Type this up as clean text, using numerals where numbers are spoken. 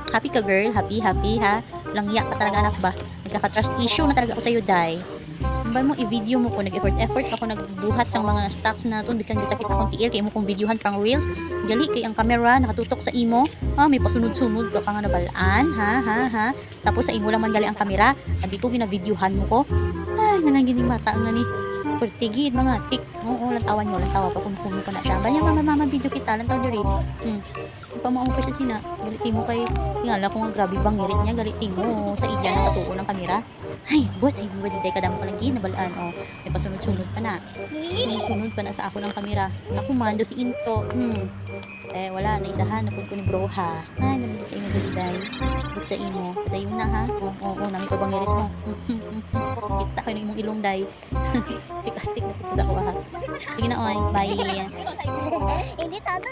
Happy ka girl, happy, happy ha. Langya ka talaga anak ba. Nagkaka-trust issue na talaga ako sa'yo, day. Ambal mo i-video mo ko, nag-effort ako nagbuhat sa mga stocks na to, biskan sakit akong tiil kay mo kong videohan pang reels. Gali kay ang camera nakatutok sa imo. May pasunod-sunod ka pa nga nabalaan, ha. Tapos sa imo lang man gali ang camera, abi ko gina-videohan mo ko. Ay, nalang gining mata nga ni. Pertigid mga tik. Oo, lantawan mo, lantawa pa kumukuno pa na siya. Banya mama video kita, lantaw diri. Pamao pa siya sina. Galiti mo kay tingala ko nga grabe bangirit niya, galiti mo sa iya na katuo ng kamera. Ay, buhat sa ibo di ka damo palagi nabalaan oh. May pasunod-sunod pa na. Sunod-sunod pa na sa ako ng kamera. Ako man do si Into. Wala na isahan na pud ko ni bro ha. Ay, naman sa imo daliday. But sa imo, padayon na ha. Oo, nami pa bangirit mo. Kita ko na imong ilong day. Tik-tik na sa ako ha. Sige na oy, bye. Hindi todo.